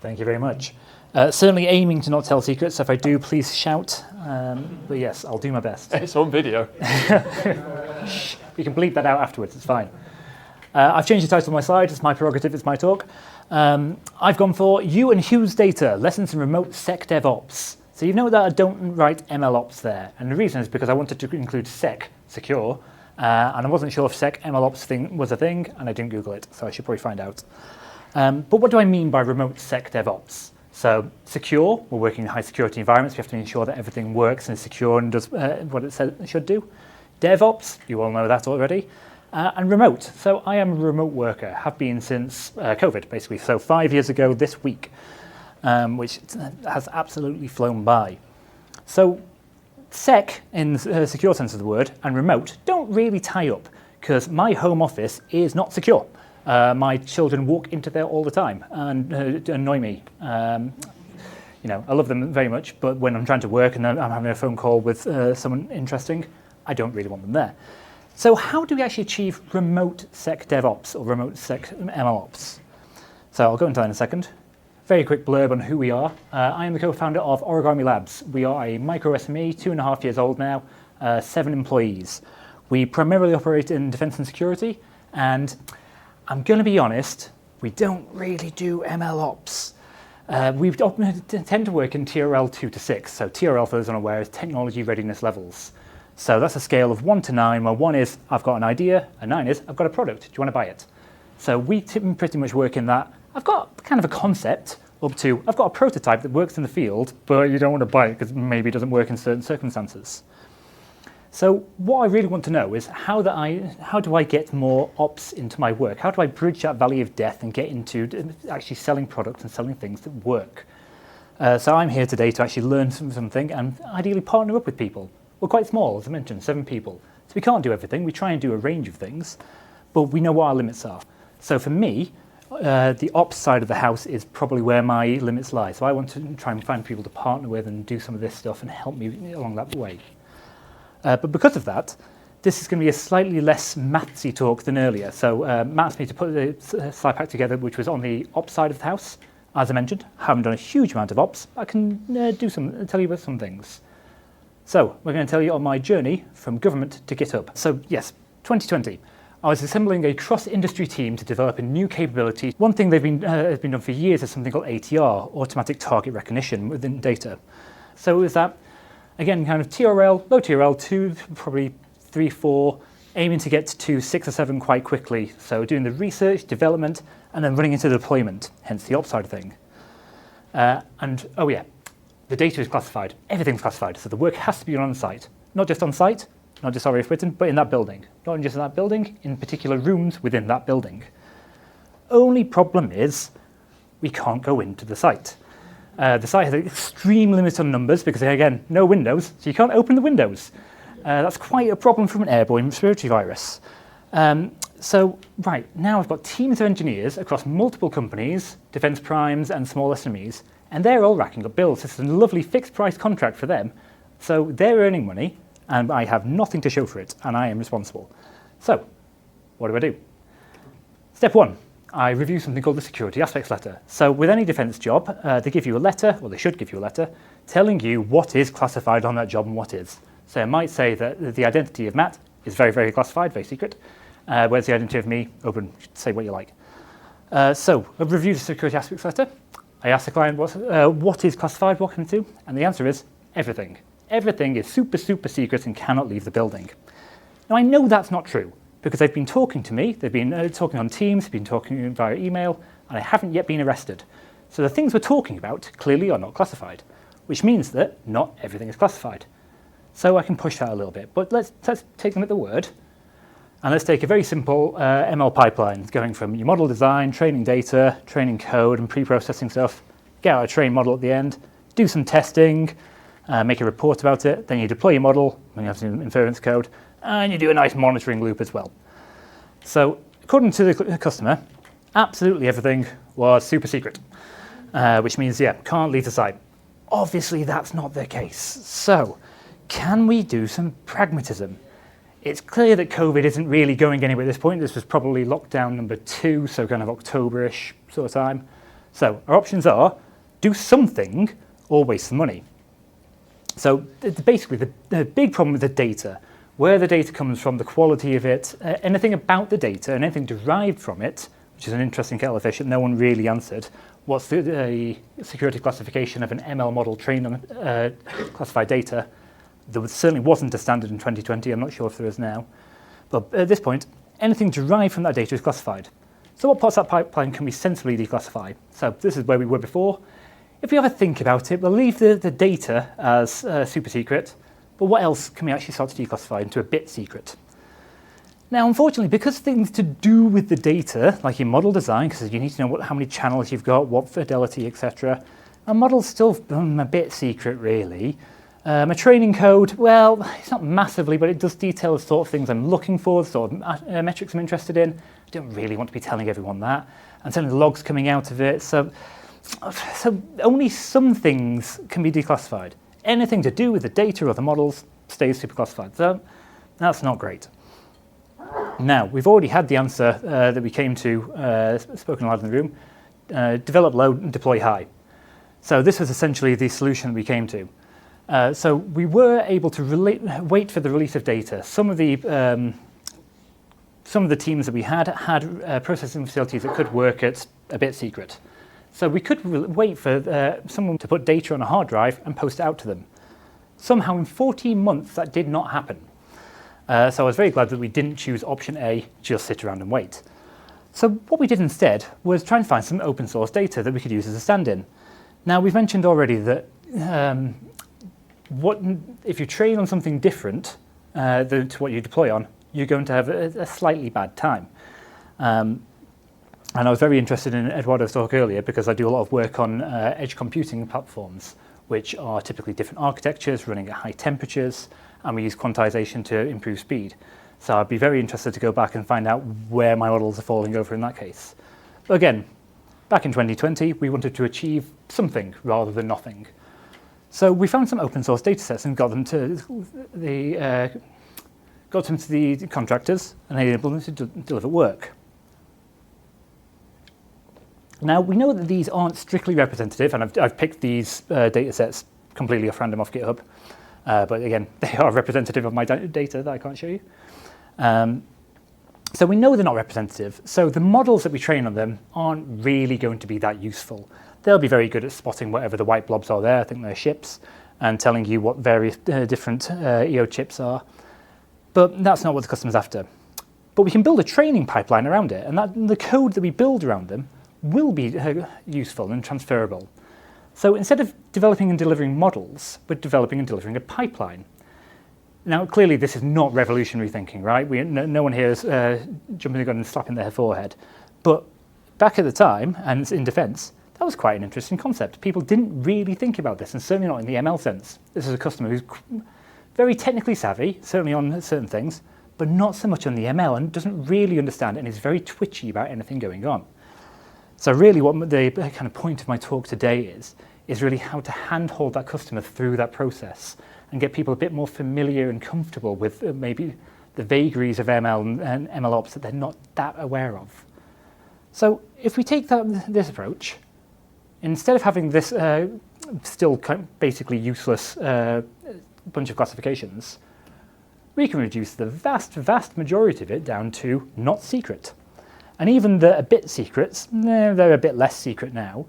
Thank you very much. Certainly aiming to not tell secrets, so if I do, please shout. But yes, I'll do my best. It's on video. We can bleep that out afterwards, it's fine. I've changed the title of my slide, it's my prerogative, it's my talk. I've gone for You and Hugh's Data, Lessons in Remote SecDevOps. So you know that I don't write MLOps there, and the reason is because I wanted to include secure, and I wasn't sure if MLOps thing was a thing, and I didn't Google it, so I should probably find out. But what do I mean by remote SecDevOps? So secure, we're working in high security environments, we have to ensure that everything works and is secure and does what it said it should do. DevOps, you all know that already. And remote, so I am a remote worker, have been since COVID basically, so 5 years ago this week, which has absolutely flown by. So sec, in the secure sense of the word, and remote don't really tie up, because my home office is not secure. My children walk into there all the time and annoy me. You know, I love them very much, but when I'm trying to work and I'm having a phone call with someone interesting, I don't really want them there. So how do we actually achieve remote SecDevOps or remote MLOps? So I'll go into that in a second. Very quick blurb on who we are. I am the co-founder of Origami Labs. We are a micro SME, 2.5 years old now, 7 employees. We primarily operate in defense and security, and I'm going to be honest, we don't really do MLOps. We tend to work in TRL 2 to 6. So TRL, for those unaware, is technology readiness levels. So that's a scale of 1 to 9, where 1 is I've got an idea, and 9 is I've got a product. Do you want to buy it? So we pretty much work in that. I've got kind of a concept up to I've got a prototype that works in the field, but you don't want to buy it because maybe it doesn't work in certain circumstances. So what I really want to know is how do I get more ops into my work? How do I bridge that valley of death and get into actually selling products and selling things that work? So I'm here today to actually learn something and ideally partner up with people. We're quite small, as I mentioned, 7 people. So we can't do everything. We try and do a range of things, but we know what our limits are. So for me, the ops side of the house is probably where my limits lie. So I want to try and find people to partner with and do some of this stuff and help me along that way. But because of that, this is going to be a slightly less mathsy talk than earlier. So Matt asked me to put the slide pack together, which was on the ops side of the house. As I mentioned, I haven't done a huge amount of ops. I can tell you about some things. So we're going to tell you on my journey from government to GitHub. So yes, 2020. I was assembling a cross-industry team to develop a new capability. One thing has been done for years is something called ATR, Automatic Target Recognition within data. So it was that, again, kind of TRL, low TRL, 2, probably 3, 4, aiming to get to 6 or 7 quite quickly. So doing the research, development, and then running into the deployment, hence the ops side of thing. And oh yeah, the data is classified. Everything's classified, so the work has to be on site. Not just on site, not just RF written, but in that building. Not just in that building, in particular rooms within that building. Only problem is we can't go into the site. The site has an extreme limit on numbers because, again, no windows, so you can't open the windows. That's quite a problem from an airborne respiratory virus. So, right, now I've got teams of engineers across multiple companies, defence primes and small SMEs, and they're all racking up bills. This is a lovely fixed price contract for them. So they're earning money, and I have nothing to show for it, and I am responsible. So, what do? Step 1. I review something called the security aspects letter. So with any defence job, they give you a letter, or they should give you a letter, telling you what is classified on that job and what is. So it might say that the identity of Matt is very, very classified, very secret, whereas the identity of me, open, say what you like. So I've reviewed the security aspects letter. I asked the client what is classified, what can it do? And the answer is everything. Everything is super, super secret and cannot leave the building. Now I know that's not true, because they've been talking to me, they've been talking on Teams, they've been talking via email, and I haven't yet been arrested. So the things we're talking about clearly are not classified, which means that not everything is classified. So I can push that a little bit, but let's take them at the word, and let's take a very simple ML pipeline, going from your model design, training data, training code, and pre-processing stuff, get out a train model at the end, do some testing, make a report about it, then you deploy your model, when you have some inference code, and you do a nice monitoring loop as well. So according to the customer, absolutely everything was super secret, which means, yeah, can't leave the site. Obviously, that's not the case. So can we do some pragmatism? It's clear that COVID isn't really going anywhere at this point. This was probably lockdown number 2, so kind of October-ish sort of time. So our options are do something or waste some money. So basically the big problem with the data, where the data comes from, the quality of it, anything about the data and anything derived from it, which is an interesting kettle of fish that no one really answered. What's the security classification of an ML model trained on classified data? There certainly wasn't a standard in 2020. I'm not sure if there is now. But at this point, anything derived from that data is classified. So what parts of that pipeline can we sensibly declassify? So this is where we were before. If we have a think about it, we'll leave the data as super secret, but what else can we actually start to declassify into a bit secret? Now, unfortunately, because things to do with the data, like in model design, because you need to know how many channels you've got, what fidelity, etc., a model's still a bit secret, really. A training code, well, it's not massively, but it does detail the sort of things I'm looking for, the sort of metrics I'm interested in. I don't really want to be telling everyone that. And certainly the logs coming out of it. So only some things can be declassified. Anything to do with the data or the models stays super classified. So that's not great. Now, we've already had the answer that we came to, spoken aloud in the room, develop low and deploy high. So this was essentially the solution we came to. So we were able to wait for the release of data. Some of the teams that we had processing facilities that could work at a bit secret. So we could wait for someone to put data on a hard drive and post it out to them. Somehow in 14 months that did not happen. So I was very glad that we didn't choose option A, just sit around and wait. So what we did instead was try and find some open source data that we could use as a stand-in. Now we've mentioned already that if you train on something different to what you deploy on, you're going to have a slightly bad time. And I was very interested in Eduardo's talk earlier because I do a lot of work on edge computing platforms, which are typically different architectures running at high temperatures, and we use quantization to improve speed. So I'd be very interested to go back and find out where my models are falling over in that case. But again, back in 2020, we wanted to achieve something rather than nothing. So we found some open source data sets and got them to the contractors and enabled them to deliver work. Now, we know that these aren't strictly representative, and I've picked these data sets completely off random off GitHub. But again, they are representative of my data that I can't show you. So we know they're not representative. So the models that we train on them aren't really going to be that useful. They'll be very good at spotting whatever the white blobs are there, I think they're ships, and telling you what various different EO chips are. But that's not what the customer's after. But we can build a training pipeline around it, and the code that we build around them will be useful and transferable. So instead of developing and delivering models, we're developing and delivering a pipeline. Now, clearly, this is not revolutionary thinking, right? No one here is jumping the gun and slapping their forehead. But back at the time, and in defense, that was quite an interesting concept. People didn't really think about this, and certainly not in the ML sense. This is a customer who's very technically savvy, certainly on certain things, but not so much on the ML, and doesn't really understand and is very twitchy about anything going on. So really what the kind of point of my talk today is really how to handhold that customer through that process and get people a bit more familiar and comfortable with maybe the vagaries of ML and MLOps that they're not that aware of. So if we take this approach, instead of having this still kind of basically useless bunch of classifications, we can reduce the vast majority of it down to not secret. And even the a bit secrets, they're a bit less secret now.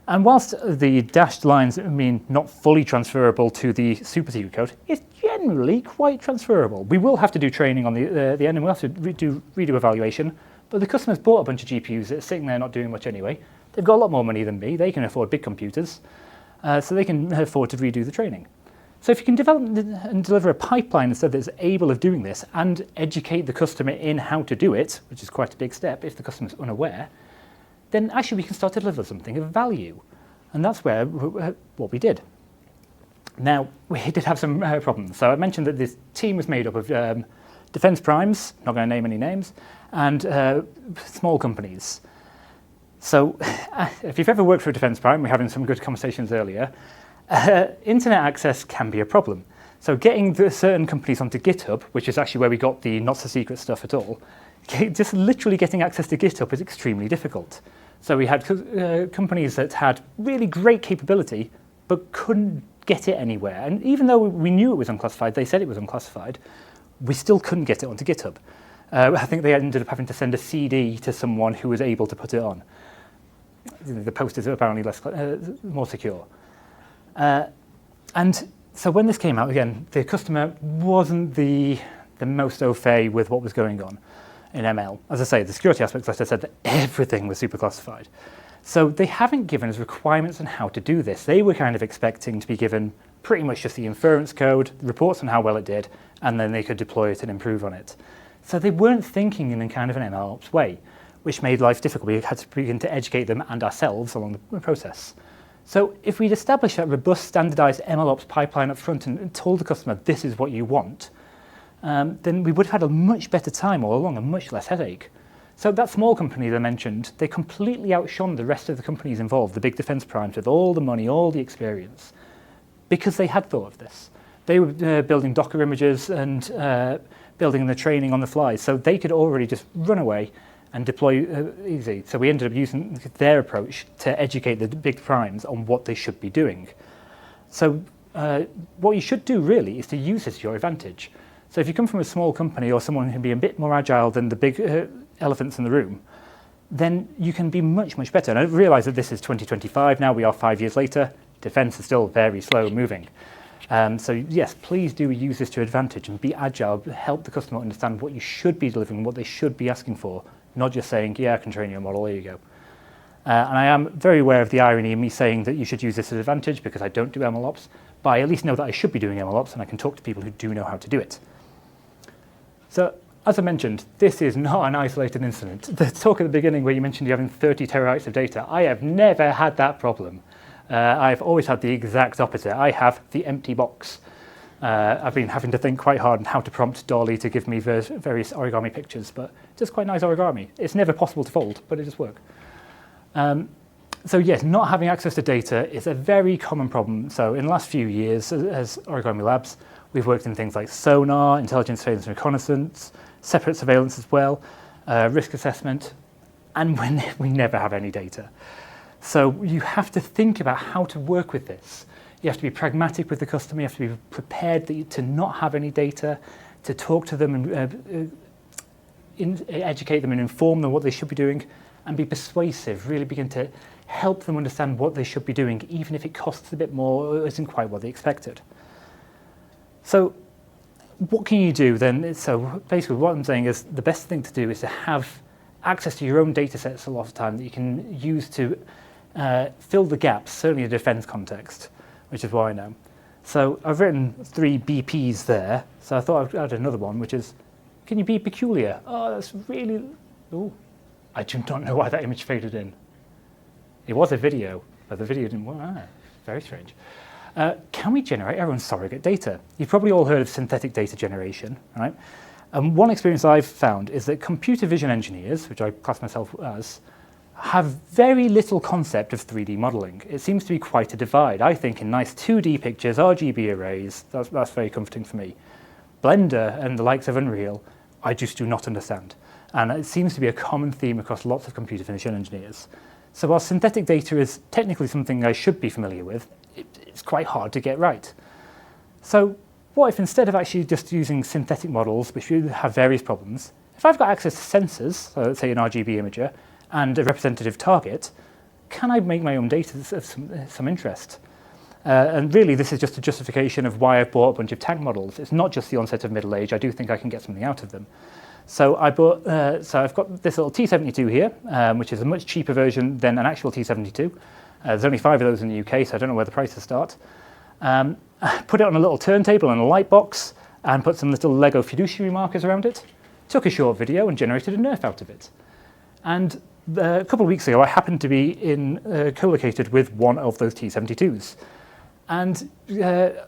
And whilst the dashed lines mean not fully transferable to the super secret code, it's generally quite transferable. We will have to do training on the end, and we'll have to redo evaluation, but the customer's bought a bunch of GPUs that are sitting there not doing much anyway. They've got a lot more money than me. They can afford big computers, so they can afford to redo the training. So if you can develop and deliver a pipeline instead that's able of doing this and educate the customer in how to do it, which is quite a big step if the customer's unaware, then actually we can start to deliver something of value. And that's what we did. Now, we did have some problems. So I mentioned that this team was made up of defense primes, not going to name any names, and small companies. So if you've ever worked for a defense prime, we're having some good conversations earlier, internet access can be a problem. So getting the certain companies onto GitHub, which is actually where we got the not so secret stuff at all, just literally getting access to GitHub is extremely difficult. So we had companies that had really great capability, but couldn't get it anywhere. And even though we knew it was unclassified, they said it was unclassified, we still couldn't get it onto GitHub. I think they ended up having to send a CD to someone who was able to put it on. The post is apparently more secure. And so when this came out, again, the customer wasn't the most au fait with what was going on in ML. As I say, the security aspects, as I said, that everything was super classified. So they haven't given us requirements on how to do this. They were kind of expecting to be given pretty much just the inference code, reports on how well it did, and then they could deploy it and improve on it. So they weren't thinking in a kind of an MLOps way, which made life difficult. We had to begin to educate them and ourselves along the process. So if we'd established that robust, standardized MLOps pipeline up front and told the customer, this is what you want, then we would have had a much better time all along and much less headache. So that small company that I mentioned, they completely outshone the rest of the companies involved, the big defense primes with all the money, all the experience, because they had thought of this. They were building Docker images and building the training on the fly, so they could already just run away and deploy easy. So we ended up using their approach to educate the big primes on what they should be doing. So what you should do really is to use this to your advantage. So if you come from a small company or someone who can be a bit more agile than the big elephants in the room, then you can be much, much better. And I realise that this is 2025 now, we are 5 years later, defence is still very slow moving. So yes, please do use this to advantage and be agile, help the customer understand what you should be delivering, what they should be asking for, not just saying, yeah, I can train you a model, there you go. And I am very aware of the irony in me saying that you should use this as advantage because I don't do MLOps, but I at least know that I should be doing MLOps and I can talk to people who do know how to do it. So, as I mentioned, this is not an isolated incident. The talk at the beginning where you mentioned you having 30 terabytes of data, I have never had that problem. I've always had the exact opposite. I have the empty box. I've been having to think quite hard on how to prompt Dolly to give me various origami pictures, but just quite nice origami. It's never possible to fold, but it does work. So yes, not having access to data is a very common problem. So in the last few years, as Origami Labs, we've worked in things like sonar, intelligence, surveillance, and reconnaissance, separate surveillance as well, risk assessment, and when we never have any data. So you have to think about how to work with this. You have to be pragmatic with the customer. You have to be prepared to not have any data, to talk to them and educate them and inform them what they should be doing, and be persuasive, really begin to help them understand what they should be doing, even if it costs a bit more or isn't quite what they expected. So what can you do then? So basically what I'm saying is the best thing to do is to have access to your own data sets a lot of the time that you can use to fill the gaps, certainly in a defense context, which is what I know. So I've written 3 BPs there, so I thought I'd add another one, which is, can you be peculiar? Oh, that's really, oh, I do not know why that image faded in. It was a video, but the video didn't work. Ah, very strange. Can we generate our own surrogate data? You've probably all heard of synthetic data generation, right? And one experience I've found is that computer vision engineers, which I class myself as, have very little concept of 3D modeling. It seems to be quite a divide. I think in nice 2D pictures, RGB arrays, that's very comforting for me. Blender and the likes of Unreal, I just do not understand. And it seems to be a common theme across lots of computer vision engineers. So while synthetic data is technically something I should be familiar with, it's quite hard to get right. So what if instead of actually just using synthetic models, which have various problems, if I've got access to sensors, so let's say an RGB imager, and a representative target, can I make my own data of some interest? And really, this is just a justification of why I've bought a bunch of tank models. It's not just the onset of middle age. I do think I can get something out of them. So I bought. So I've got this little T72 here, which is a much cheaper version than an actual T72. There's only 5 of those in the UK, so I don't know where the prices start. Put it on a little turntable and a light box, and put some little Lego fiduciary markers around it. Took a short video and generated a nerf out of it. And a couple of weeks ago, I happened to be co-located with one of those T72s. And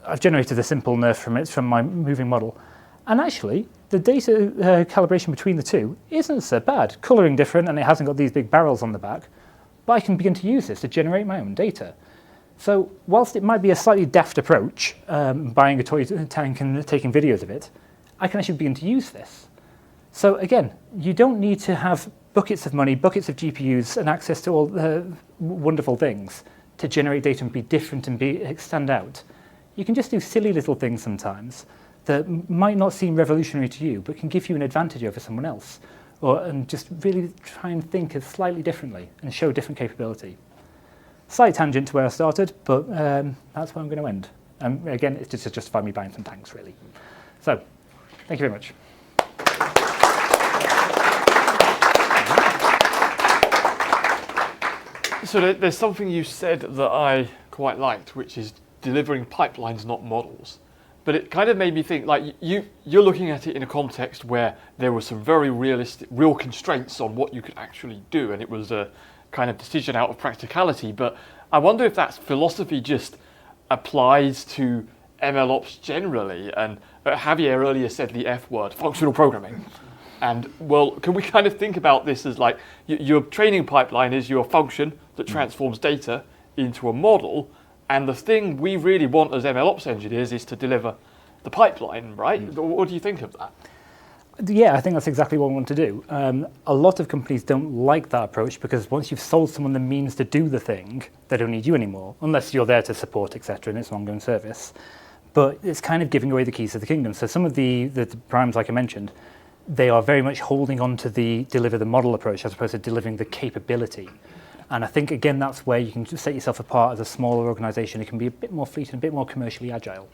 I've generated a simple nerf from it, from my moving model. And actually, the data calibration between the two isn't so bad. Colouring different, and it hasn't got these big barrels on the back. But I can begin to use this to generate my own data. So whilst it might be a slightly daft approach, buying a toy tank and taking videos of it, I can actually begin to use this. So again, you don't need to have buckets of money, buckets of GPUs, and access to all the wonderful things to generate data and be different and stand out. You can just do silly little things sometimes that might not seem revolutionary to you, but can give you an advantage over someone else, and just really try and think slightly differently and show different capability. Slight tangent to where I started, but that's where I'm going to end. Again, it's just to justify me buying some tanks, really. So, thank you very much. So there's something you said that I quite liked, which is delivering pipelines, not models. But it kind of made me think, like, you're looking at it in a context where there were some very real constraints on what you could actually do, and it was a kind of decision out of practicality. But I wonder if that philosophy just applies to MLOps generally. And Javier earlier said the F word, functional programming. And, well, can we kind of think about this as like your training pipeline is your function that transforms data into a model, and the thing we really want as MLOps engineers is to deliver the pipeline, right? What do you think of that? Yeah, I think that's exactly what we want to do. A lot of companies don't like that approach because once you've sold someone the means to do the thing, they don't need you anymore, unless you're there to support, etc., and it's an ongoing service. But it's kind of giving away the keys to the kingdom. So some of the primes, like I mentioned, they are very much holding on to the deliver the model approach as opposed to delivering the capability. And I think, again, that's where you can just set yourself apart as a smaller organization. It can be a bit more fleet and a bit more commercially agile.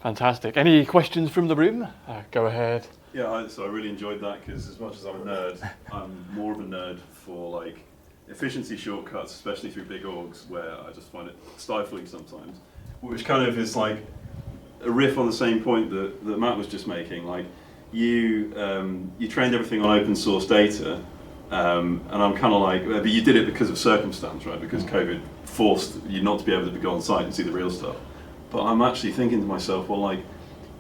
Fantastic. Any questions from the room? Go ahead. Yeah, so I really enjoyed that because as much as I'm a nerd, I'm more of a nerd for like efficiency shortcuts, especially through big orgs where I just find it stifling sometimes, which kind of is like a riff on the same point that Matt was just making. Like you trained everything on open source data, and I'm kind of like, but you did it because of circumstance, right? Because COVID forced you not to be able to go on site and see the real stuff. But I'm actually thinking to myself, well, like,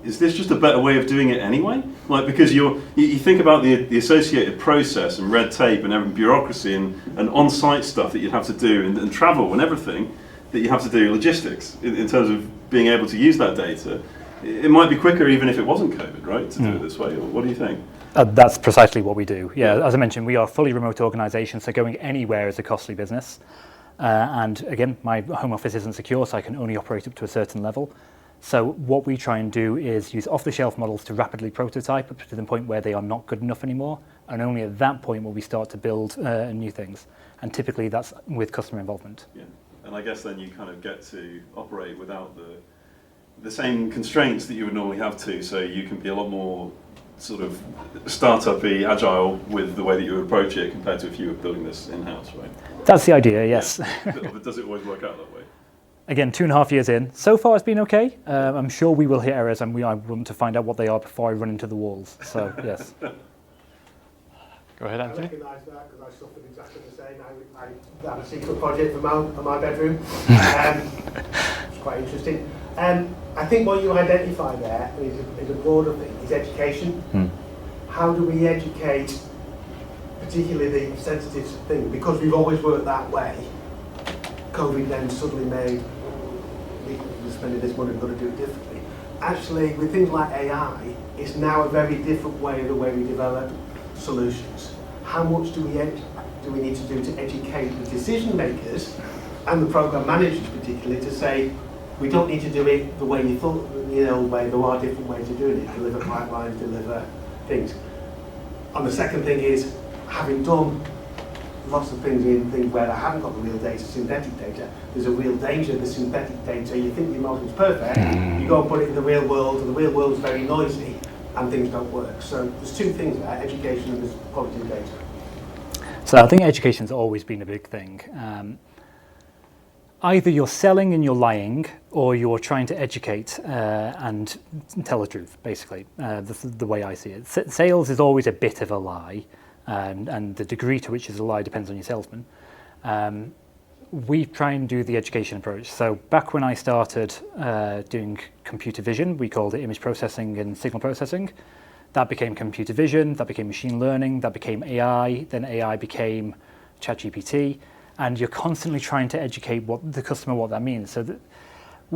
is this just a better way of doing it anyway? Like, because you think about the associated process and red tape and bureaucracy and on-site stuff that you'd have to do and travel and everything that you have to do, logistics, in terms of being able to use that data. It might be quicker even if it wasn't COVID, right, to do it this way. What do you think? That's precisely what we do. Yeah, as I mentioned, we are a fully remote organisation, so going anywhere is a costly business. And again, my home office isn't secure, so I can only operate up to a certain level. So what we try and do is use off-the-shelf models to rapidly prototype up to the point where they are not good enough anymore. And only at that point will we start to build new things. And typically that's with customer involvement. Yeah, and I guess then you kind of get to operate without the same constraints that you would normally have to, so you can be a lot more sort of startup-y, agile with the way that you would approach it compared to if you were building this in-house, right? That's the idea, yes. Yeah. But does it always work out that way? Again, 2.5 years in. So far it's been okay. I'm sure we will hit errors and I want to find out what they are before I run into the walls. So, yes. Go ahead, Anthony. I recognise that because I suffered exactly the same. I had a secret project for my bedroom. It's quite interesting. I think what you identify there is a broader thing, is education. How do we educate, particularly the sensitive thing? Because we've always worked that way, COVID then suddenly made, we're spending this money, we've got to do it differently. Actually, with things like AI, it's now a very different way of the way we develop solutions. How much do we need to do to educate the decision makers and the program managers particularly to say, we don't need to do it the way you thought, the old way, there are different ways of doing it, deliver pipelines, deliver things. And the second thing is, having done lots of things in things where I haven't got the real data, synthetic data, there's a real danger of the synthetic data. You think your model's perfect, you go and put it in the real world, and the real world's very noisy, and things don't work. So there's two things there, education and there's quality of data. So I think education's always been a big thing. Either you're selling and you're lying, or you're trying to educate and tell the truth, basically, the way I see it. Sales is always a bit of a lie, and the degree to which it's a lie depends on your salesman. We try and do the education approach. So back when I started doing computer vision, we called it image processing and signal processing. That became computer vision, that became machine learning, that became AI, then AI became ChatGPT. And you're constantly trying to educate the customer what that means. So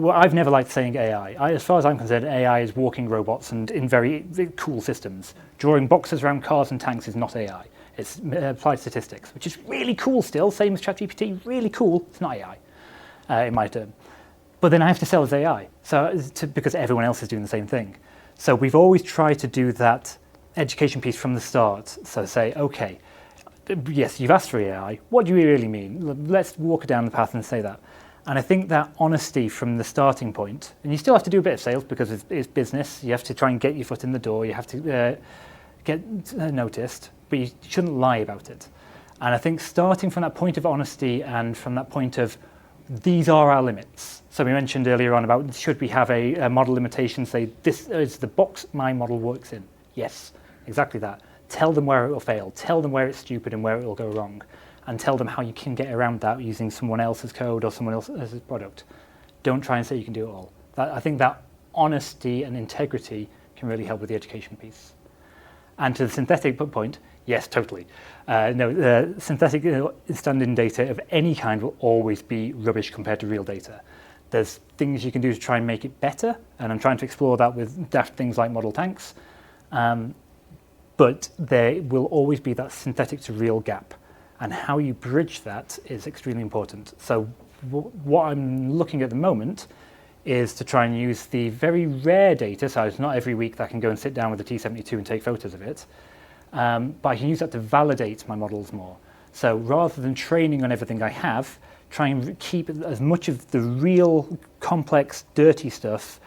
I've never liked saying AI. As far as I'm concerned, AI is walking robots and in very cool systems. Drawing boxes around cars and tanks is not AI. It's applied statistics, which is really cool still, same as ChatGPT, really cool. It's not AI, in my term. But then I have to sell as AI, because everyone else is doing the same thing. So we've always tried to do that education piece from the start. So say, okay, yes, you've asked for AI. What do you really mean? Let's walk down the path and say that. And I think that honesty from the starting point, and you still have to do a bit of sales because it's business. You have to try and get your foot in the door. You have to get noticed, but you shouldn't lie about it. And I think starting from that point of honesty and from that point of these are our limits. So we mentioned earlier on about should we have a model limitation, say this is the box my model works in. Yes, exactly that. Tell them where it will fail. Tell them where it's stupid and where it will go wrong. And tell them how you can get around that using someone else's code or someone else's product. Don't try and say you can do it all. I think that honesty and integrity can really help with the education piece. And to the synthetic point, yes, totally. Synthetic standing data of any kind will always be rubbish compared to real data. There's things you can do to try and make it better, and I'm trying to explore that with daft things like model tanks. But there will always be that synthetic to real gap. And how you bridge that is extremely important. So what I'm looking at the moment is to try and use the very rare data, so it's not every week that I can go and sit down with a T72 and take photos of it, but I can use that to validate my models more. So rather than training on everything I have, try and keep as much of the real, complex, dirty stuff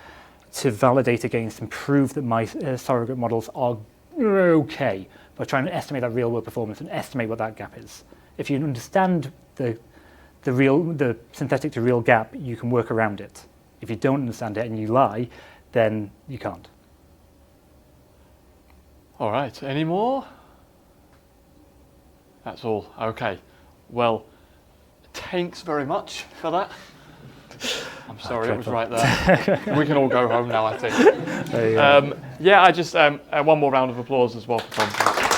to validate against and prove that my surrogate models are okay, by trying to estimate that real world performance and estimate what that gap is. If you understand the synthetic to real gap, you can work around it. If you don't understand it and you lie, then you can't. All right, any more? That's all, okay. Well, thanks very much for that. I'm sorry, it was right there. We can all go home now, I think. There you go. Yeah, I just, one more round of applause as well for Thom.